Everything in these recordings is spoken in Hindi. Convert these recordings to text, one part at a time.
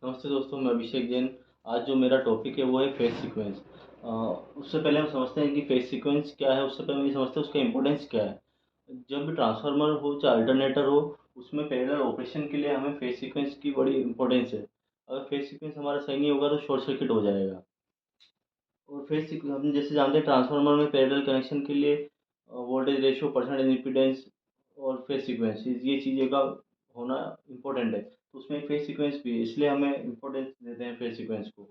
नमस्ते दोस्तों, मैं अभिषेक जैन। आज जो मेरा टॉपिक है वो है फेज़ सीक्वेंस। उससे पहले हम समझते हैं कि फेज़ सीक्वेंस क्या है, उससे पहले हम ये समझते हैं उसका इम्पोर्टेंस क्या है। जब भी ट्रांसफार्मर हो चाहे अल्टरनेटर हो, उसमें पैरेलल ऑपरेशन के लिए हमें फेज़ सीक्वेंस की बड़ी इम्पोर्टेंस है। अगर फेज़ सीक्वेंस हमारा सही नहीं होगा तो शॉर्ट सर्किट हो जाएगा। और फेज़ सीक्वेंस हम जैसे जानते हैं ट्रांसफार्मर में पैरेलल कनेक्शन के लिए वोल्टेज रेशियो, परसेंटेज इम्पीडेंस और फेज़ सीक्वेंस ये चीज़ें का होना इम्पोर्टेंट है। तो उसमें एक फेज़ सीक्वेंस भी है, इसलिए हमें इम्पोर्टेंस देते हैं फेज़ सीक्वेंस को।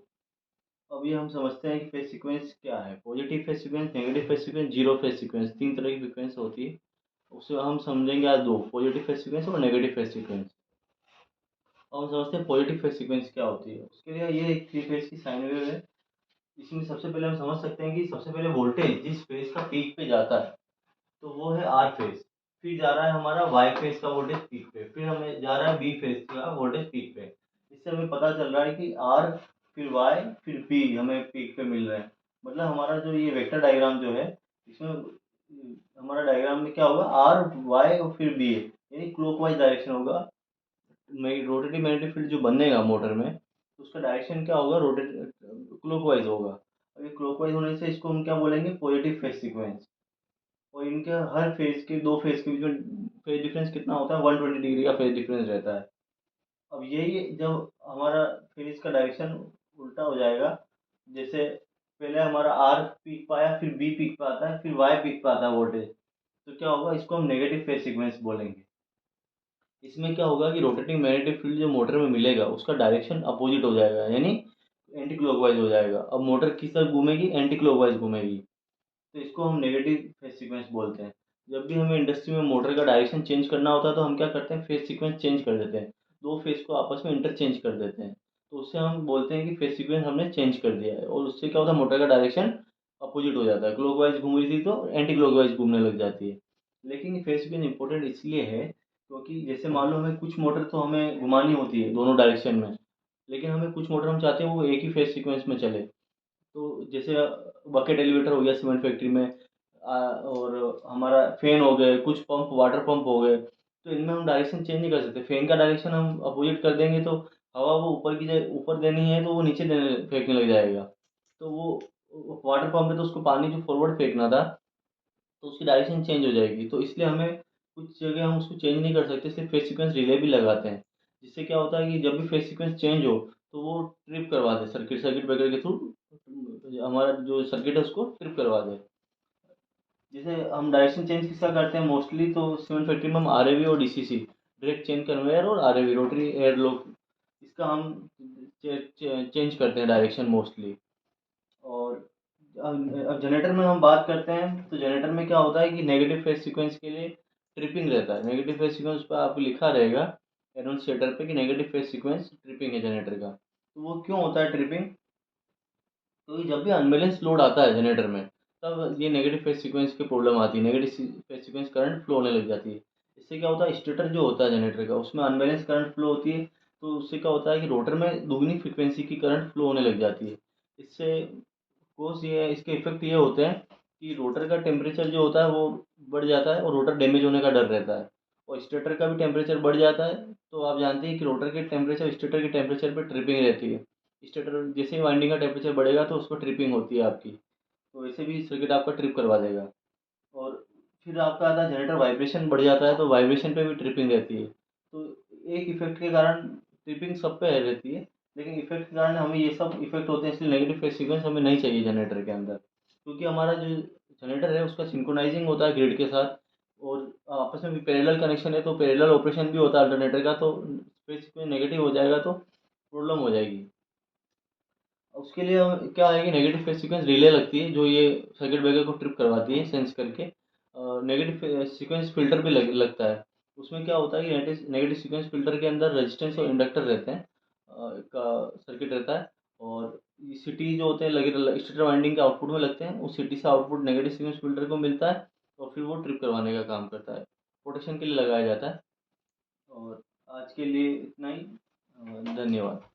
अभी हम समझते हैं कि फेज़ सीक्वेंस क्या है। Positive phase sequence, negative phase sequence, zero phase sequence, 3 तरह की सीक्वेंस होती है। उससे हम समझेंगे आज 2 पॉजिटिव फेज़ सीक्वेंस और नेगेटिव फेज़ सीक्वेंस। अब हम समझते हैं पॉजिटिव फेज़ सीक्वेंस क्या होती है। उसके लिए ये एक 3 फेज़ की साइन वेव है। इसमें सबसे पहले हम समझ सकते हैं कि सबसे पहले वोल्टेज जिस फेज़ का पीक पे जाता है, तो वो है आर फेज़। फिर जा रहा है हमारा वाई फेज़ का वोल्टेज पीक पे, फिर हमें जा रहा है बी फेज़ का वोल्टेज पीक पे। इससे हमें पता चल रहा है कि आर, फिर वाई, फिर बी हमें पीक पे मिल रहे हैं। मतलब हमारा जो ये वेक्टर डायग्राम जो है, इसमें हमारा डायग्राम में क्या होगा, आर, वाई और फिर बी है, यानी क्लॉकवाइज डायरेक्शन होगा। रोटेटिंग मैग्नेटिक फील्ड जो बनेगा मोटर में, तो उसका डायरेक्शन क्या होगा, रोटेट क्लॉकवाइज होगा। अब ये क्लॉकवाइज होने से इसको हम क्या बोलेंगे, पॉजिटिव फेज सीक्वेंस। और इनके हर फेज के, दो फेज के बीच में फेज डिफरेंस कितना होता है, 120 डिग्री का फेज डिफरेंस रहता है। अब यही जब हमारा फेज का डायरेक्शन उल्टा हो जाएगा, जैसे पहले हमारा आर पीक पाया, फिर बी पीक पे आता है, फिर वाई पीक पे आता है वोल्टेज, तो क्या होगा, इसको हम नेगेटिव फेज सीक्वेंस बोलेंगे। इसमें क्या होगा कि रोटेटिंग मैग्नेटिक फील्ड जो मोटर में मिलेगा उसका डायरेक्शन अपोजिट हो जाएगा, यानी एंटी क्लॉकवाइज हो जाएगा। अब मोटर किस तरफ घूमेगी, एंटी क्लॉकवाइज घूमेगी। तो इसको हम नेगेटिव फेज सीक्वेंस बोलते हैं। जब भी हमें इंडस्ट्री में मोटर का डायरेक्शन चेंज करना होता है तो हम क्या करते हैं, फेज सीक्वेंस चेंज कर देते हैं। दो फेज को आपस में इंटरचेंज कर देते हैं। तो उससे हम बोलते हैं कि फेज सीक्वेंस हमने चेंज कर दिया है, और उससे क्या होता है, मोटर का डायरेक्शन अपोजिट हो जाता है। क्लॉकवाइज घूम रही थी तो एंटी क्लॉकवाइज घूमने लग जाती है। लेकिन फेज सीक्वेंस इंपॉर्टेंट इसलिए है क्योंकि जैसे मान लो हमें कुछ मोटर तो हमें घुमानी होती है दोनों डायरेक्शन में, लेकिन हमें कुछ मोटर हम चाहते हैं वो एक ही फेज सीक्वेंस में चले। तो जैसे बकेट एलिवेटर हो गया सीमेंट फैक्ट्री में, और हमारा फैन हो गए, कुछ पंप, वाटर पंप हो गए, तो इनमें हम डायरेक्शन चेंज नहीं कर सकते। फैन का डायरेक्शन हम अपोजिट कर देंगे तो हवा वो ऊपर की जगह ऊपर देनी है तो वो नीचे देने फेंकने लग जाएगा। तो वो वाटर पंप है तो उसको पानी जो फॉरवर्ड फेंकना था, तो उसकी डायरेक्शन चेंज हो जाएगी। तो इसलिए हमें कुछ जगह हम उसको चेंज नहीं कर सकते, इसलिए फेज सीक्वेंस रिले भी लगाते हैं। जिससे क्या होता है कि जब भी फेज सीक्वेंस चेंज हो तो वो ट्रिप करवा दे, सर्किट सर्किट ब्रेकर के थ्रू हमारा जो सर्किट है उसको ट्रिप करवा दे। जैसे हम डायरेक्शन चेंज किसका करते हैं मोस्टली, तो सीमेंट फैक्ट्री में हम आरएवी और डीसीसी, डायरेक्ट चेन कन्वेयर और आरएवी, रोटरी एयर लॉक, इसका हम चेंज करते हैं डायरेक्शन मोस्टली। और अब जनरेटर में हम बात करते हैं तो जनरेटर में क्या होता है कि नेगेटिव फेज सीक्वेंस के लिए ट्रिपिंग रहता है। नेगेटिव फेज सीक्वेंस पर आपको लिखा रहेगा एनोंसिएटर पे कि नेगेटिव फेज सीक्वेंस ट्रिपिंग है जनरेटर का। तो वो क्यों होता है ट्रिपिंग, तो जब भी अनबैलेंस लोड आता है जनरेटर में, तब ये नेगेटिव फेज सीक्वेंस की प्रॉब्लम आती है, negative phase sequence current flow होने लग जाती है। इससे क्या होता है, स्टेटर जो होता है जनरेटर का उसमें अनबैलेंस करंट फ्लो होती है। तो उससे क्या होता है कि रोटर में दुगनी फ्रिक्वेंसी की करंट फ्लो होने लग जाती है। इससे कोस ये इसके इफेक्ट ये होते हैं कि रोटर का टेम्परेचर जो होता है वो बढ़ जाता है और रोटर डैमेज होने का डर रहता है। और स्टेटर का भी टेम्परेचर बढ़ जाता है। तो आप जानते हैं कि रोटर के टेम्परेचर स्टेटर के टेम्परेचर पर ट्रिपिंग रहती है। स्टेटर जैसे ही वाइंडिंग का टेम्परेचर बढ़ेगा तो उसको ट्रिपिंग होती है आपकी। तो वैसे भी सर्किट आपका ट्रिप करवा देगा। और फिर आपका आता है जनरेटर वाइब्रेशन बढ़ जाता है तो वाइब्रेशन पे भी ट्रिपिंग रहती है। तो एक इफेक्ट के कारण ट्रिपिंग सब पे रहती है, लेकिन इफेक्ट के कारण हमें ये सब इफेक्ट होते हैं, इसलिए नेगेटिव फेज सीक्वेंस हमें नहीं चाहिए जनरेटर के अंदर। क्योंकि हमारा जो जनरेटर है उसका सिंक्रोनाइजिंग होता है ग्रिड के साथ, और आपस में भी पैरेलल कनेक्शन है तो पैरेलल ऑपरेशन भी होता है अल्टरनेटर का। तो फेज सीक्वेंस नेगेटिव हो जाएगा तो प्रॉब्लम हो जाएगी। उसके लिए क्या है कि नेगेटिव फेज सीक्वेंस रिले लगती है जो ये सर्किट ब्रेकर को ट्रिप करवाती है सेंस करके। नेगेटिव सीक्वेंस फिल्टर भी लगता है। उसमें क्या होता है कि नेगेटिव सीक्वेंस फिल्टर के अंदर रेजिस्टेंस और इंडक्टर रहते हैं, का सर्किट रहता है। और सिटी जो होते हैं लगे स्टेटर वाइंडिंग के आउटपुट में लगते हैं, उस सिटी से आउटपुट नेगेटिव सीक्वेंस फिल्टर को मिलता है और फिर वो ट्रिप करवाने का काम करता है, प्रोटेक्शन के लिए लगाया जाता है। और आज के लिए इतना ही। धन्यवाद।